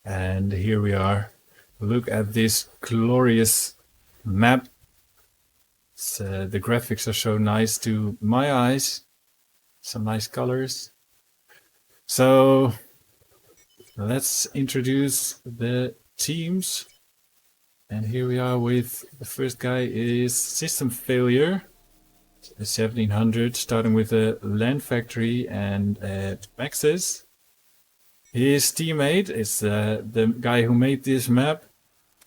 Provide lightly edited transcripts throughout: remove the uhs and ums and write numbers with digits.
And here we are. Look at this glorious map. The graphics are so nice to my eyes. Some nice colors. So let's introduce the teams. And here we are with the first guy is System Failure. 1700, starting with a land factory and maxes. His teammate is the guy who made this map.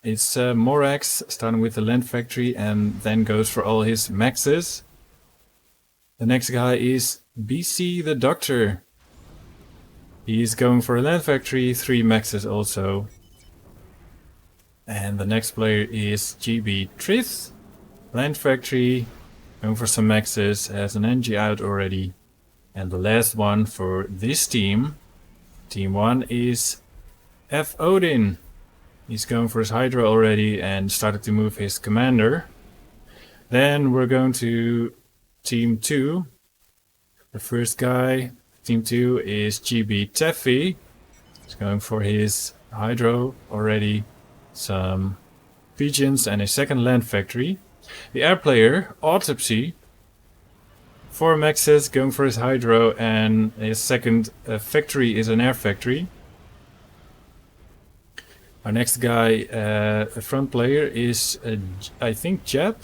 It's Morax, starting with the land factory and then goes for all his maxes. The next guy is BC the Doctor. He's going for a land factory, 3 maxes also. And the next player is GB Trith, land factory, going for some maxes, has an NG out already. And the last one for this team, team 1, is F Odin. He's going for his Hydra already and started to move his commander. Then we're going to team 2. The first guy, team 2, is GB Taffy. He's going for his Hydro already, some pigeons and a second land factory. The air player, Autopsy, 4 maxes, going for his Hydro, and his second factory is an air factory. Our next guy, the front player, is I think Jap.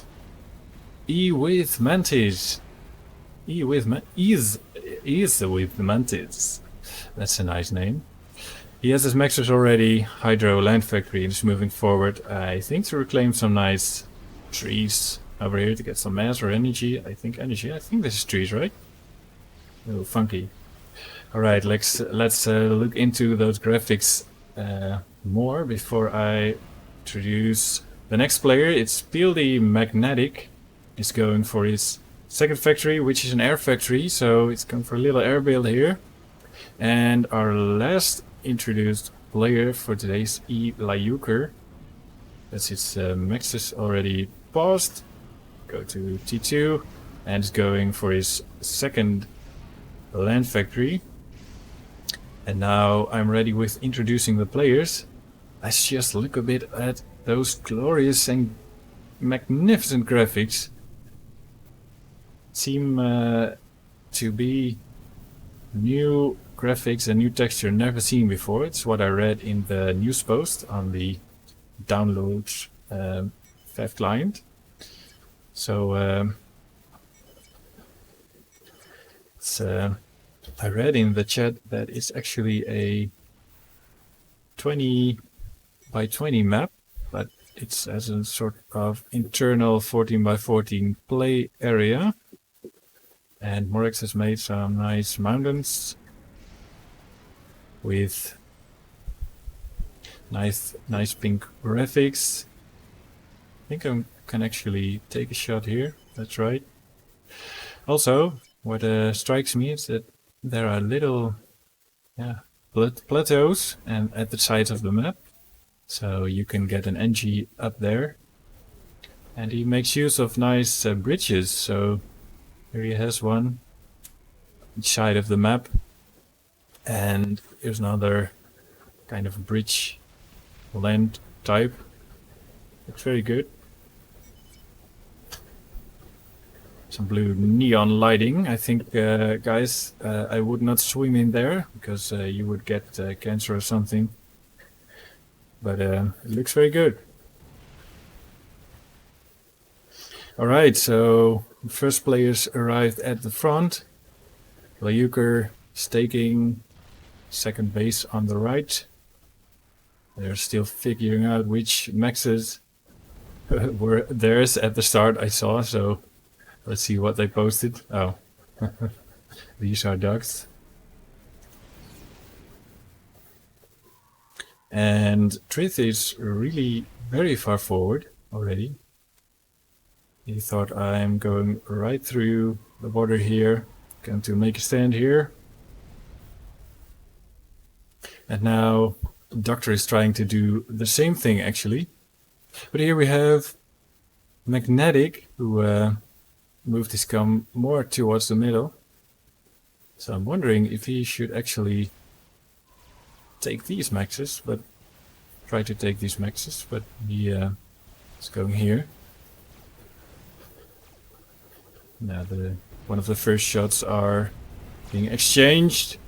E with Mantis. Is with Mantis. That's a nice name. He has his maxers already, Hydro, land factory, and is moving forward, I think, to reclaim some nice trees over here to get some mass or energy. I think this is trees, right? Oh, funky. Alright, let's look into those graphics more before I introduce the next player. It's PLD Magnetic. He's going for his second factory, which is an air factory, so it's going for a little air build here. And our last introduced player for today's E Layuker. That's its maxes already paused. Go to T2 and is going for his second land factory. And now I'm ready with introducing the players. Let's just look a bit at those glorious and magnificent graphics. Seem to be new graphics and new texture never seen before. It's what I read in the news post on the download FAF client. So I read in the chat that it's actually a 20 by 20 map, but it's as a sort of internal 14 by 14 play area. And Morax has made some nice mountains with nice pink graphics. I think I can actually take a shot here. That's right. Also, what strikes me is that there are little plateaus and at the sides of the map, so you can get an NG up there. And he makes use of nice bridges. So here he has one each side of the map, and here's another kind of bridge land type. Looks very good. Some blue neon lighting. I think, guys, I would not swim in there because you would get cancer or something. But it looks very good. Alright, so the first players arrived at the front. Layuker staking second base on the right. They're still figuring out which maxes were theirs at the start, I saw, so let's see what they posted. Oh, these are ducks. And Trith is really very far forward already. He thought, I'm going right through the border here, going to make a stand here. And now the Doctor is trying to do the same thing actually. But here we have Magnetic, who moved his cam more towards the middle. So I'm wondering if he should actually take these maxes, but try to take these maxes, but he is going here. Now one of the first shots are being exchanged.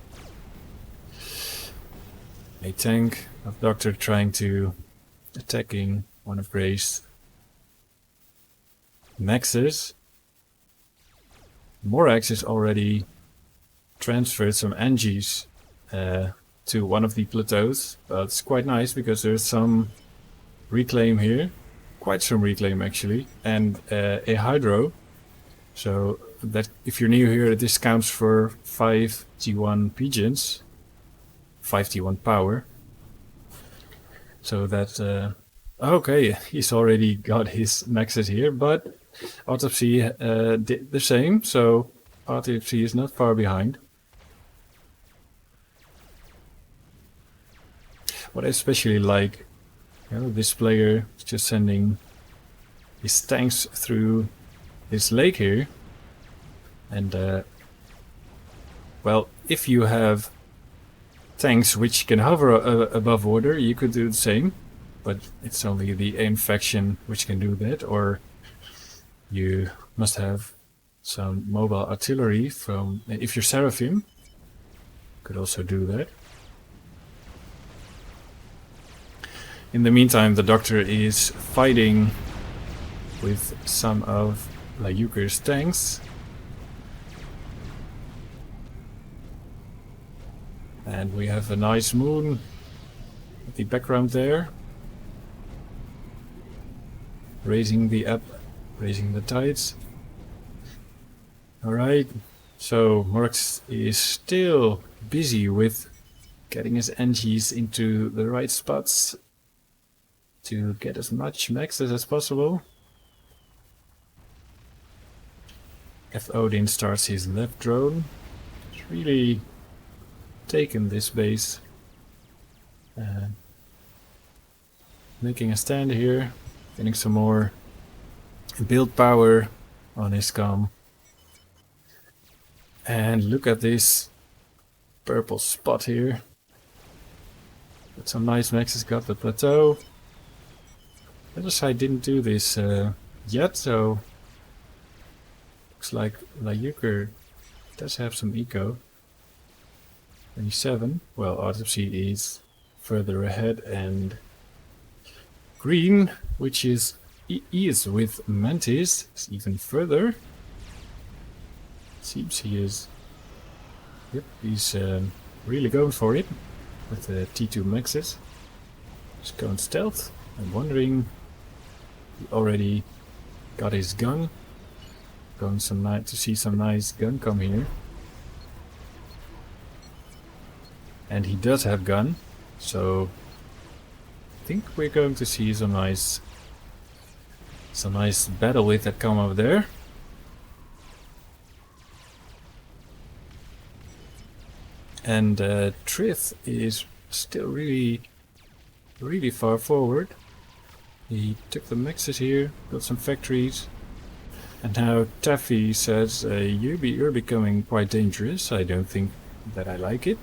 A tank of Doctor trying to attacking one of Gray's maxes. Morax is already transferred some Angies to one of the plateaus, but it's quite nice because there's some reclaim here, quite some reclaim actually, and a hydro. So that if you're new here, this counts for 5 T1 pigeons, 5 T1 power. So that okay, he's already got his maxes here, but Autopsy did the same, so Autopsy is not far behind. What I especially like, this player is just sending his tanks through this lake here, and well, if you have tanks which can hover above water, you could do the same, but it's only the AIM faction which can do that, or you must have some mobile artillery from, if you're Seraphim, could also do that. In the meantime, the Doctor is fighting with some of Layuker's tanks. And we have a nice moon at the background there. Raising the tides. Alright, so Morax is still busy with getting his Angies into the right spots to get as much maxes as possible. F. Odin starts his left drone. It's really taken this base. Making a stand here, getting some more build power on his com. And look at this purple spot here. Got some nice maxes, got the plateau. The other side didn't do this yet, so looks like Layuker does have some eco. 27. Well, Autopsy is further ahead, and Green, which is with Mantis, is even further. Seems he is. Yep, he's really going for it with the T2 maxes. Just going stealth. I'm wondering. He already got his gun. Going to see some nice gun come here. And he does have gun, so I think we're going to see some nice battle with that come over there. And Trith is still really far forward. He took the maxes here, built some factories, and now Taffy says, you're becoming quite dangerous. I don't think that I like it.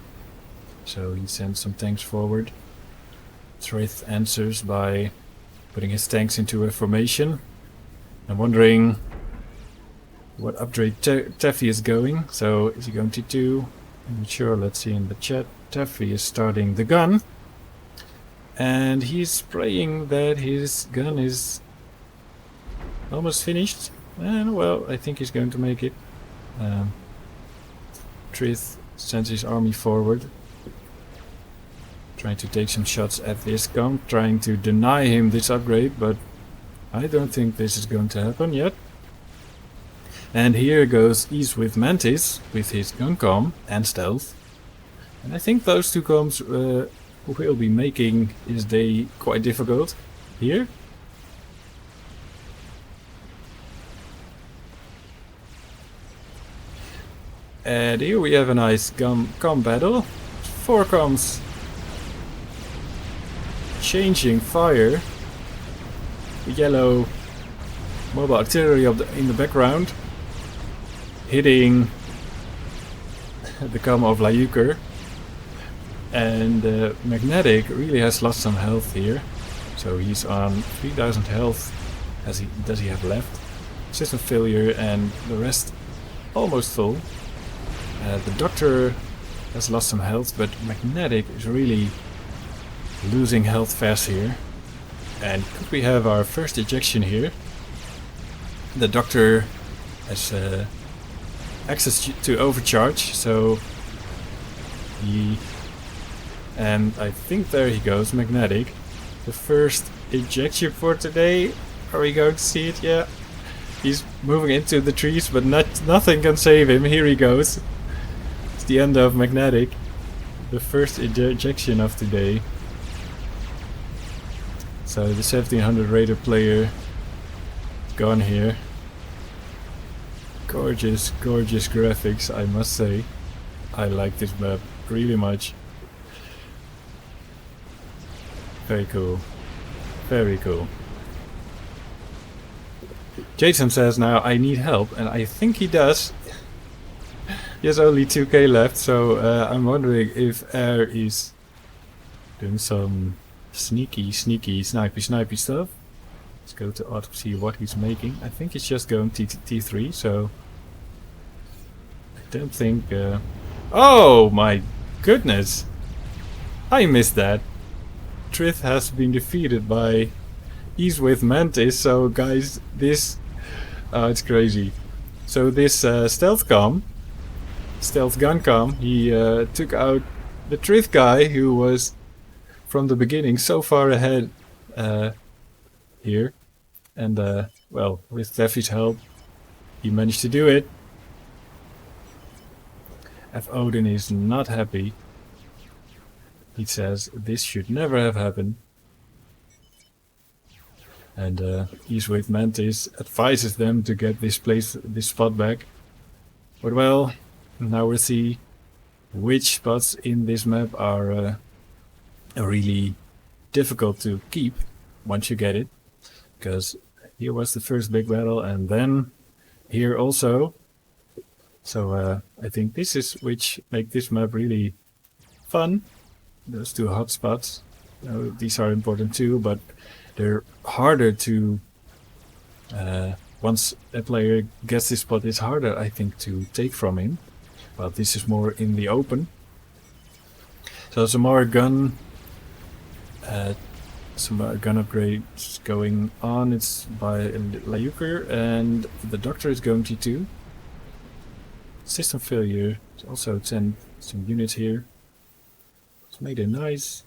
So he sends some tanks forward. Trith answers by putting his tanks into a formation. I'm wondering what upgrade Taffy is going. So is he going to do? I'm not sure. Let's see in the chat. Taffy is starting the gun. And he's praying that his gun is almost finished. And well, I think he's going to make it. Trith sends his army forward. Trying to take some shots at this gun, trying to deny him this upgrade, but I don't think this is going to happen yet. And here goes Ease with Mantis, with his gun com and stealth. And I think those two comms will be making his day quite difficult here. And here we have a nice com battle. 4 comms changing fire. The yellow mobile artillery in the background hitting the com of Layuker. And Magnetic really has lost some health here. So he's on 3000 health. Does he have left? System failure and the rest almost full. The Doctor has lost some health, but Magnetic is really losing health fast here. And could we have our first ejection here? The Doctor has access to overcharge, so and I think there he goes, Magnetic. The first ejection for today. Are we going to see it? Yeah. He's moving into the trees, but nothing can save him. Here he goes. It's the end of Magnetic. The first ejection of today. So the 1700 rated player gone here. Gorgeous, gorgeous graphics, I must say. I like this map really much. Very cool. Very cool. Jason says now, I need help, and I think he does. He has only 2k left, so I'm wondering if Air is doing some sneaky snipey stuff. Let's go to Autopsy what he's making. I think he's just going T3, so I don't think... Oh my goodness! I missed that. Trith has been defeated by Ease with Mantis, so guys, this... it's crazy. So this Stealth Guncom, he took out the Trith guy who was from the beginning so far ahead here. And well, with Steffi's help, he managed to do it. F. Odin is not happy. He says this should never have happened. And Eastwave Mantis advises them to get this spot back. But well, now we'll see which spots in this map are really difficult to keep once you get it. Because here was the first big battle, and then here also. So I think this is which make this map really fun. Those two hot spots. These are important too, but they're harder to... once a player gets this spot, it's harder, I think, to take from him. Well, this is more in the open. So some more gun upgrades going on. It's by Layuker, and the Doctor is going T2. System failure. It's also sent some units here. It's made a nice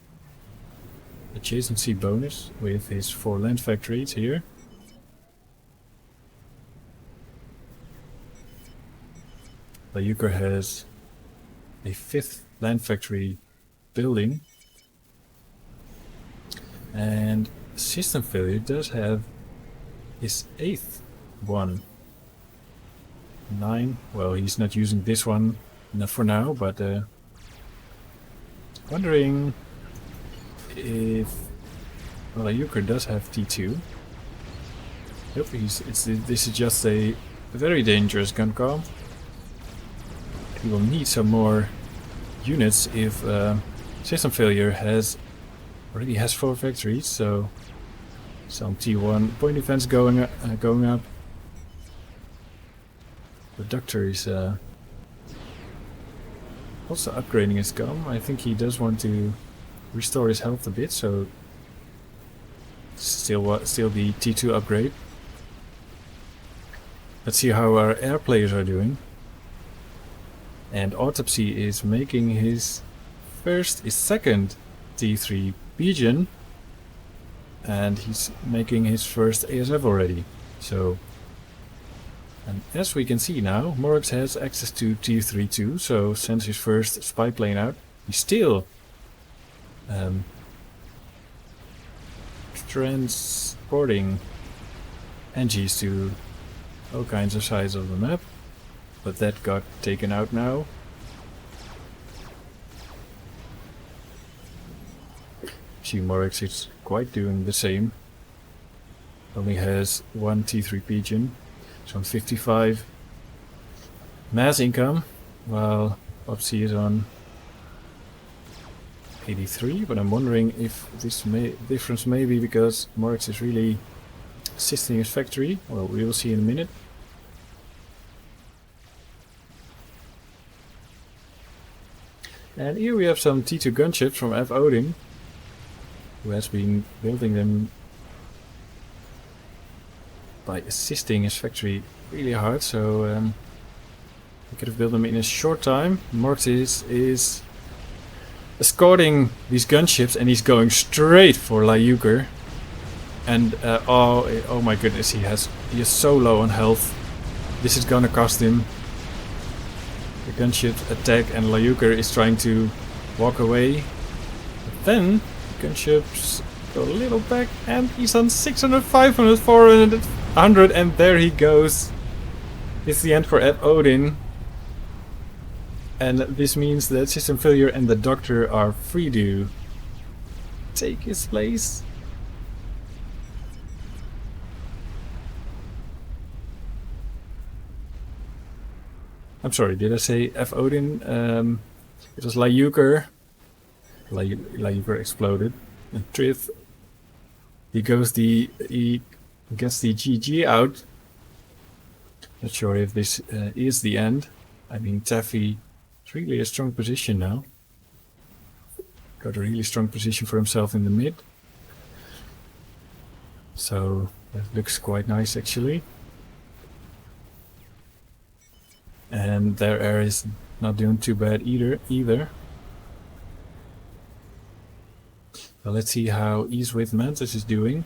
adjacency bonus with his 4 land factories here. Layuker has a 5th land factory building. And System failure does have his 8th one. 9. Well, he's not using this one for now, but wondering if Layuker does have T2. Yep, this is just a very dangerous Guncom. He will need some more units if System failure already has 4 factories, so some T1 point defense going up. The Doctor is also upgrading his gun. I think he does want to restore his health a bit, so still the T2 upgrade. Let's see how our air players are doing. And Autopsy is making his second T3 Pigeon, and he's making his first ASF already. So, and as we can see now, Morax has access to T3 too, so sends his first spy plane out. He's still transporting NGs to all kinds of sides of the map, but that got taken out now. See, Morax is quite doing the same. Only has 1 T3 Pigeon, so on 55 mass income, while Opsy is on 83, but I'm wondering if this difference may be because Morax is really assisting his factory. Well, we will see in a minute. And here we have some T2 gunships from F. Odin, who has been building them by assisting his factory really hard, so he could have built them in a short time. Morax is escorting these gunships and he's going straight for Lyuker. And oh my goodness, he is so low on health. This is gonna cost him. The gunships attack and Lyuker is trying to walk away. But then the gunships go a little back and he's on 600, 500, 400, 100 and there he goes. It's the end for Ed Odin. And this means that System Failure and the Doctor are free to take his place. I'm sorry, did I say F. Odin? It was Lyuker. Lyuker exploded. And Trith, he gets the GG out. Not sure if this is the end. I mean, Taffy is really a strong position now. Got a really strong position for himself in the mid. So that looks quite nice actually. And their air is not doing too bad either. Well, let's see how Ease with Mantis is doing.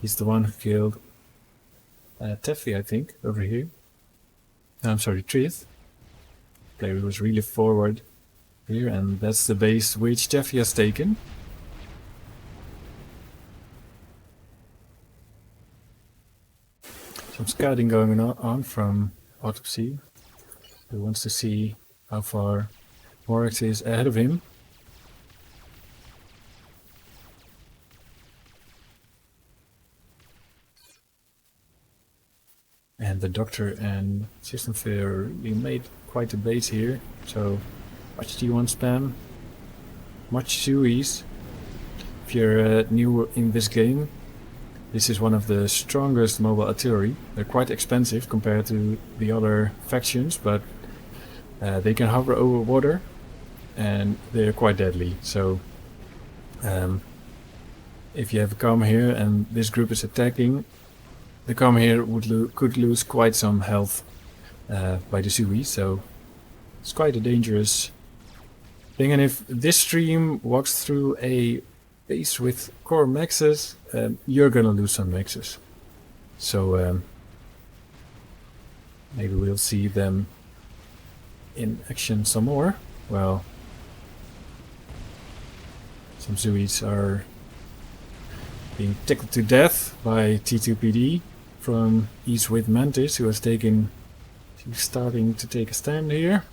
He's the one who killed Taffy, I think, over here. No, I'm sorry, Trith. Player was really forward here, and that's the base which Taffy has taken. Some scouting going on from Autopsy, who wants to see how far Morax is ahead of him. And the Doctor and System Failure really made quite a base here, so much T1 spam, much Suies. If you're new in this game, this is one of the strongest mobile artillery. They're quite expensive compared to the other factions, but they can hover over water and they're quite deadly. So if you have a com here and this group is attacking, the com here could lose quite some health by the Sui, so it's quite a dangerous thing. And if this stream walks through a base with core maxes, you're gonna lose some maxes. So maybe we'll see them in action some more. Well, some Suis are being tickled to death by T2PD from East with Mantis, who has taken, he's starting to take a stand here.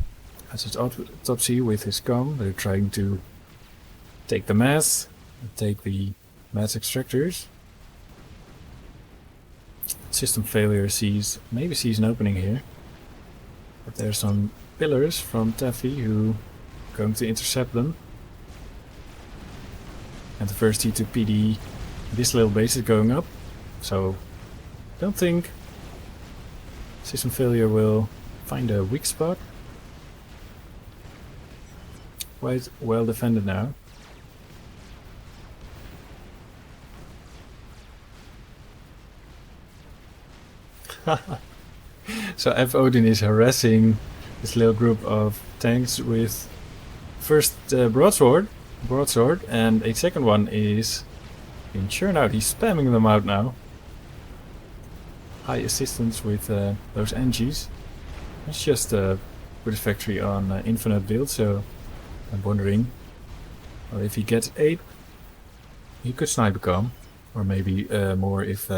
As his Autopsy with his com, they're trying to take the mass, take the mass extractors. System Failure maybe sees an opening here. But there's some pillars from Taffy who are going to intercept them. And the first T2PD, this little base is going up. So don't think System Failure will find a weak spot. Quite well defended now. So F. Odin is harassing this little group of tanks with first broadsword, and a second one is being churned out. He's spamming them out now. High assistance with those NGs. It's just put his factory on infinite build, so I'm wondering, well, if he gets 8, he could snipe a com, or maybe more if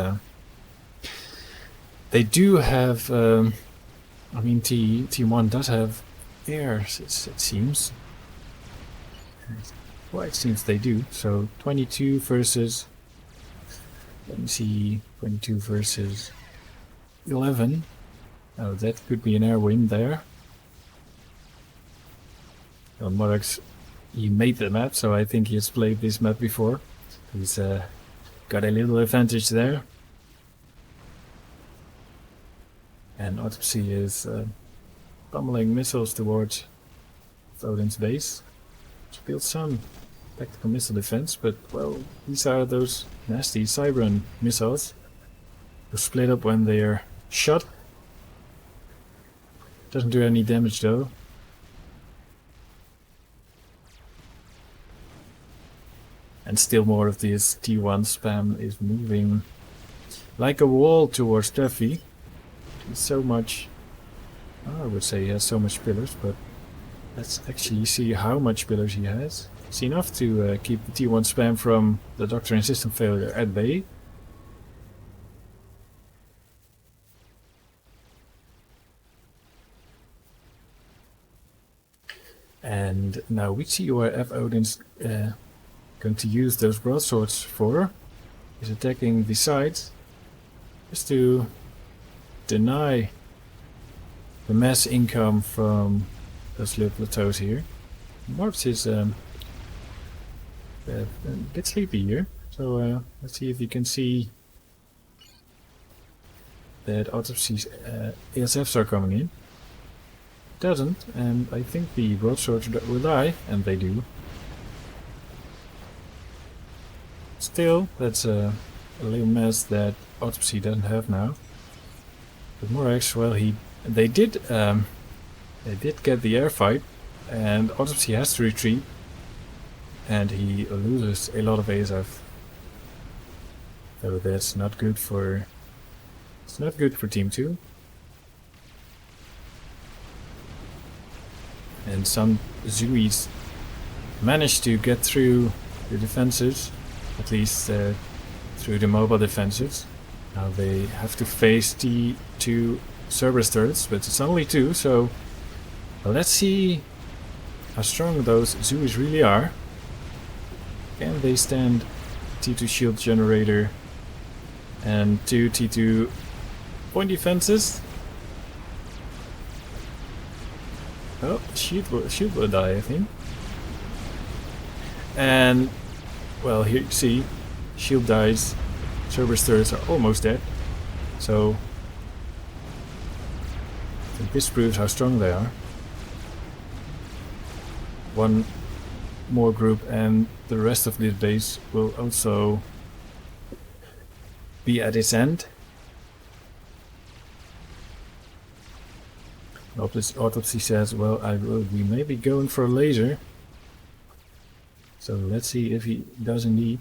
they do have. I mean, Team 1 does have airs, it seems. Well, it seems they do. So 22 versus. Let me see, 22 versus 11. Oh, that could be an air win there. Well, Morax He made the map, so I think he has played this map before. He's got a little advantage there. And Autopsy is pummeling missiles towards Odin's base to build some tactical missile defense, but well, these are those nasty Cybran missiles who split up when they are shot. Doesn't do any damage though. And still more of this T1 spam is moving like a wall towards Duffy. He's so much, I would say he has so much pillars, but let's actually see how much pillars he has. It's enough to keep the T1 spam from the Doctrine system failure at bay. And now we see where F. Odin's going to use those broadswords for. He's attacking the sides just to deny the mass income from those little plateaus here. Morax is a bit sleepy here, so let's see if you can see that Autopsy's ASFs are coming in. Doesn't, and I think the broadswords will die, and they do. Still, that's a little mess that Autopsy doesn't have now. But Morax, well, they did get the air fight, and Autopsy has to retreat, and he loses a lot of ASF. So that's not good for. It's not good for Team 2. And some Zuis managed to get through the defenses, at least through the mobile defenses. Now they have to face the 2 Cerberus turrets, but it's only 2, so well, let's see how strong those Zuis really are. Can they stand T2 shield generator and 2 T2 point defenses? Oh, shield will die, I think. And, well, here you see, shield dies, Cerberus turrets are almost dead. So, I think this proves how strong they are. One more group and the rest of this base will also be at its end. Autopsy says, well, I will be maybe going for a laser. So let's see if he does indeed.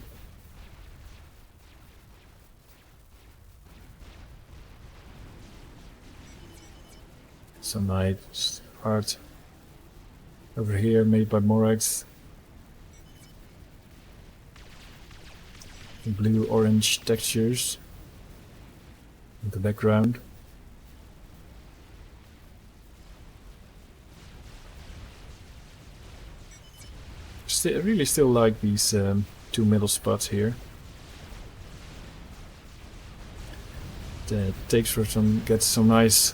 Some nice art over here made by Morax. Blue-orange textures in the background. I really still like these 2 middle spots here. It takes for gets some nice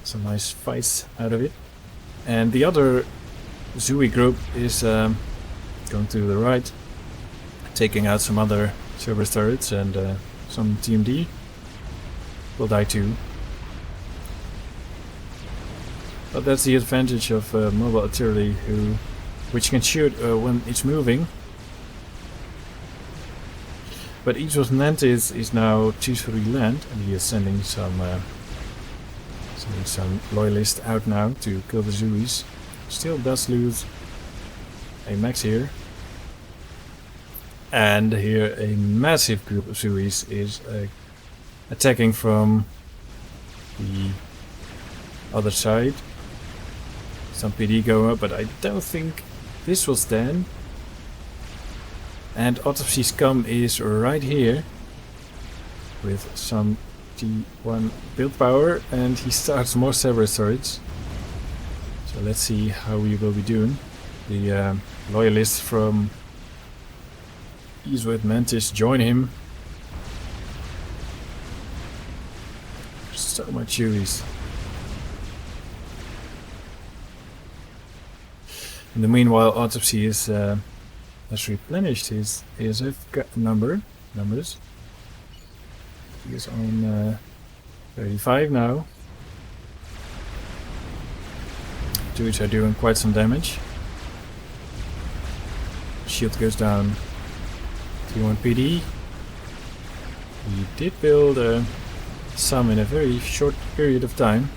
fights out of it. And the other Zui group is going to the right, taking out some other Cerberus turrets, and some TMD will die too. But that's the advantage of mobile artillery, which can shoot when it's moving. But Ethos Nantes is now choosing land, and he is sending some loyalists out now to kill the Zuis. Still does lose a max here. And here a massive group of Zuis is attacking from the other side. Some PD going up, but I don't think this will stand. And Autopsy Scum is right here with some T1 build power, and he starts more Cerberus turrets. So let's see how we will be doing. The loyalists from Eastwood Mantis join him. So much Uis. In the meanwhile, Autopsy has replenished his ASF numbers. He is on 35 now. Dudes are doing quite some damage. Shield goes down. T1 PD. He did build some in a very short period of time.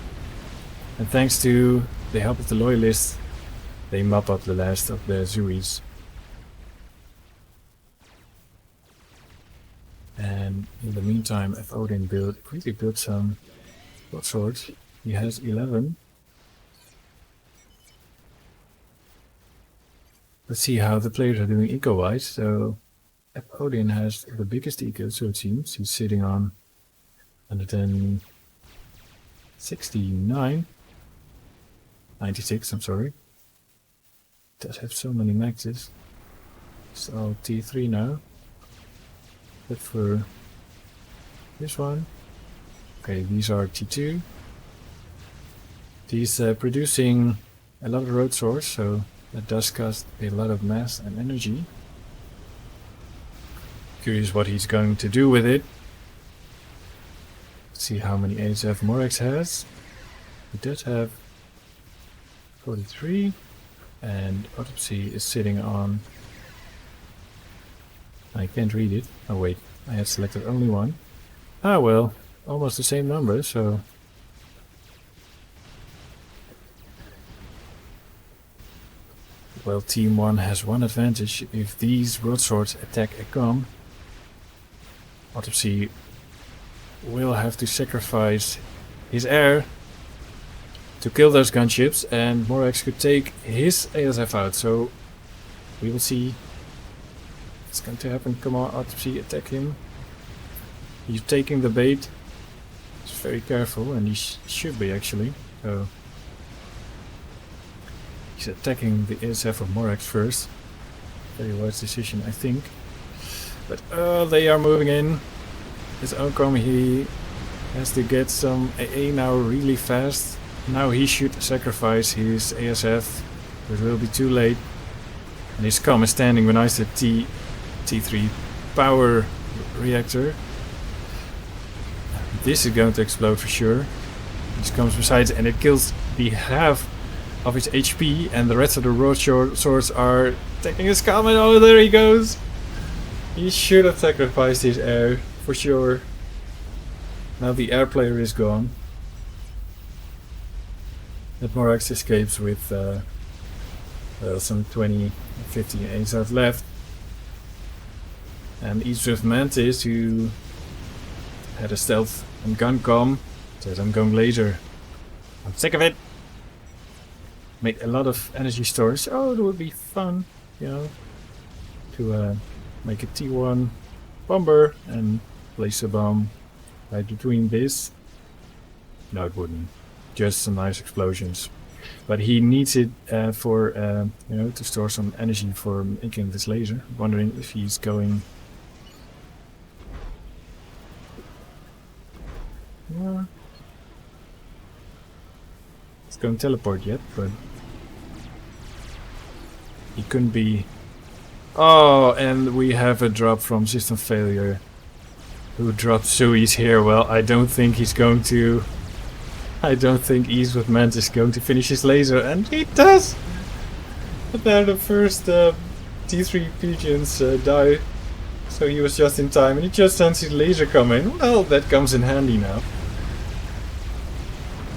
And thanks to the help of the loyalists, they mop up the last of the Zuis. And in the meantime, F. Odin quickly built some swords. He has 11. Let's see how the players are doing eco-wise. So F. Odin has the biggest eco, so it seems. He's sitting on 169. 96, I'm sorry. Does have so many maxes. It's all T3 now. But for this one, okay, these are T2. He's producing a lot of road source, so that does cost a lot of mass and energy. Curious what he's going to do with it. Let's see how many ASF Morax has. He does have 43, and Autopsy is sitting on... I can't read it. Oh wait, I had selected only one. Ah well, almost the same number, so... Well, Team 1 has one advantage. If these broadswords attack a com, Autopsy will have to sacrifice his air to kill those gunships, and Morax could take his ASF out, so we will see what's going to happen. Come on, Autopsy, attack him. He's taking the bait. He's very careful, and he should be actually. So he's attacking the ASF of Morax first. Very wise decision, I think. But they are moving in. His Ocom, he has to get some AA now really fast. Now he should sacrifice his ASF, but it will be too late. And his com is standing beneath the T3 power reactor. This is going to explode for sure. This comes besides, and it kills the half of his HP, and the rest of the road swords are taking his com, and oh, there he goes! He should have sacrificed his air, for sure. Now the air player is gone. That Morax escapes with well, some 20, 15 ASF left. And each with Mantis, who had a stealth and gun com, says, I'm going laser. I'm sick of it. Made a lot of energy storage. Oh, it would be fun, you know, to make a T1 bomber and place a bomb right between this. No, it wouldn't. Just some nice explosions. But he needs it for, you know, to store some energy for making this laser. I'm wondering if he's going... Yeah. He's going to teleport yet, but... He couldn't be... Oh, and we have a drop from system failure. Who dropped Suis here? Well, I don't think he's going to... I don't think Ease with Mantis is going to finish his laser, and he does! But now the first T3 pigeons die, so he was just in time, and he just sends his laser come in. Well, that comes in handy now.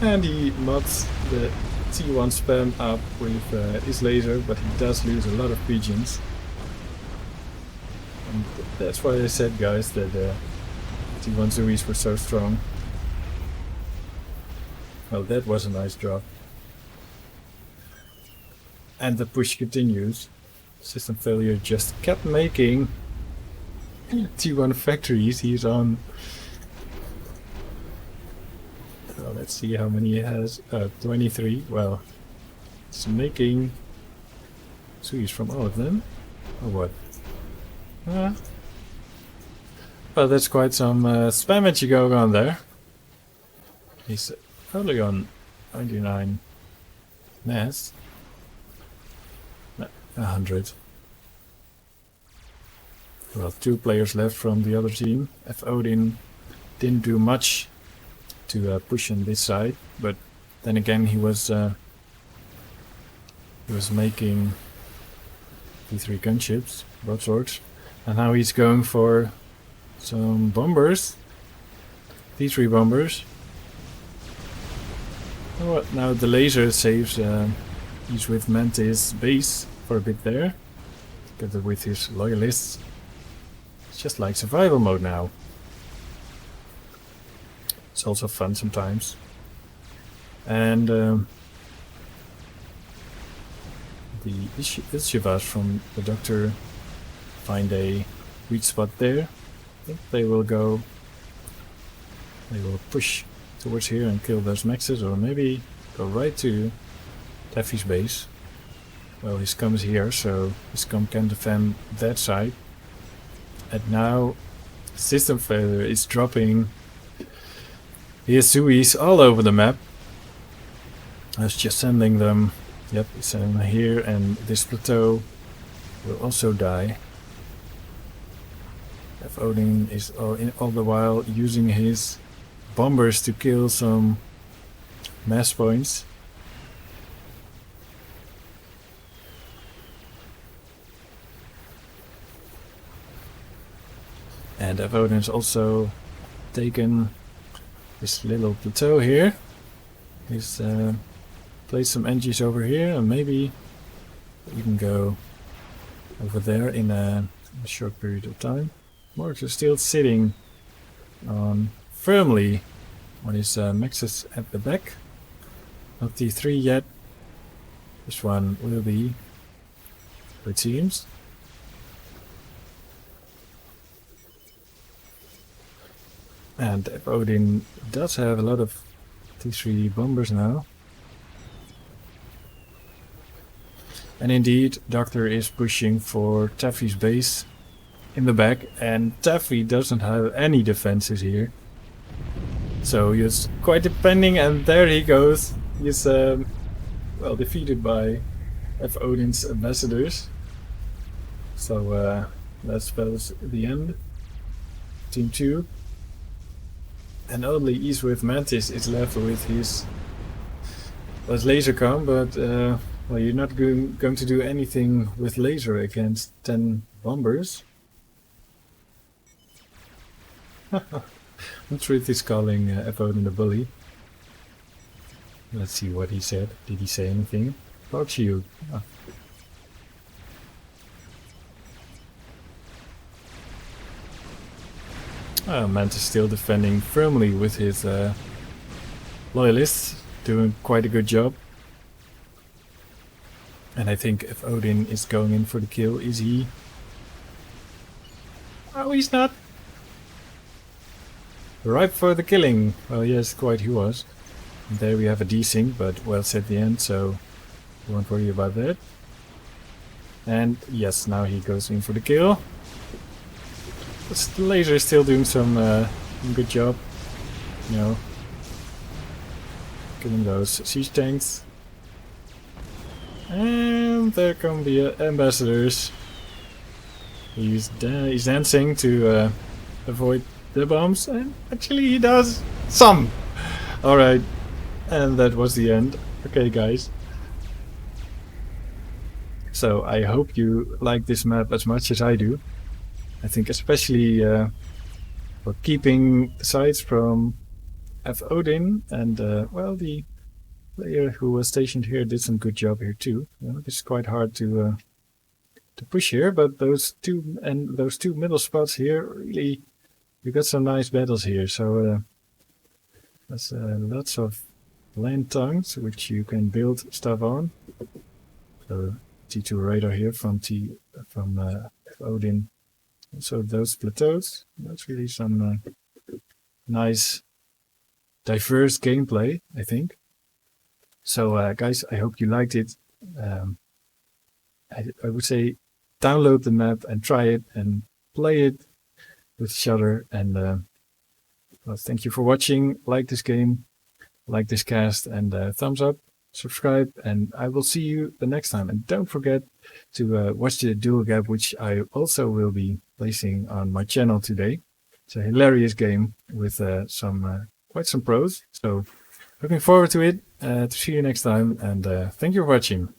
And he mods the T1 spam up with his laser, but he does lose a lot of pigeons. And that's why I said, guys, that T1 Zuis were so strong. Well, that was a nice drop. And the push continues. System failure just kept making T1 factories. He's on... Well, let's see how many he has. 23. Well, it's making Suis from all of them. Or what? Well, that's quite some spamage going on there. He's only on 99 mass. 100. Well, 2 players left from the other team. F. Odin didn't do much to push on this side, but then again he was making T3 gunships, broadswords, and now he's going for some bombers, T3 bombers. Oh, now the laser saves. He's with Mantis base for a bit there, together with his loyalists. It's just like survival mode now. It's also fun sometimes. And the Ilshivas from the Doctor find a weak spot there. I think they will push towards here and kill those mexes, or maybe go right to Taffy's base. Well, his scum is here, so his scum can defend that side. And now System Failure is dropping his Suis all over the map. I was just sending them. Yep, he's sending them here, and this plateau will also die. F. Odin is all the while using his bombers to kill some mass points. And F. Odin has also taken this little plateau here. He's placed some engines over here, and maybe even go over there in a short period of time. Morax is still sitting on firmly on his mexes at the back. Not T3 yet. This one will be, it seems. And F. Odin does have a lot of T3 bombers now. And indeed, Doctor is pushing for Taffy's base in the back, and Taffy doesn't have any defenses here. So he's quite depending, and there he goes. He's well defeated by F. Odin's ambassadors. So that spells the end. Team 2. And only East with Mantis is left with his laser com, but well, you're not going to do anything with laser against 10 bombers. The truth is calling F. Odin the bully. Let's see what he said. Did he say anything? Fuck you. Oh. Mantis still defending firmly with his loyalists, doing quite a good job. And I think if Odin is going in for the kill, is he? Oh, he's not. Ripe for the killing. Well, yes, quite he was. And there we have a desync, but well set the end, so won't worry about that. And yes, now he goes in for the kill. But the laser is still doing some good job, you know, killing those siege tanks. And there come the ambassadors. He's dancing to avoid the bombs, and actually he does some. Alright, and that was the end. Okay, guys. So I hope you like this map as much as I do. I think especially for keeping the sides from F. Odin, and well, the player who was stationed here did some good job here too. You know, it's quite hard to push here, but those two middle spots here, really, you got some nice battles here. So there's lots of land tongues which you can build stuff on. So T2 radar here from F. Odin. So those plateaus, that's really some nice, diverse gameplay, I think. So guys, I hope you liked it. I would say download the map and try it and play it with each other. And well, thank you for watching. Like this game, like this cast, and thumbs up. subscribe, and I will see you the next time. And don't forget to watch the DualGap, which I also will be placing on my channel today. It's a hilarious game with quite some pros. So looking forward to it. To see you next time, and thank you for watching.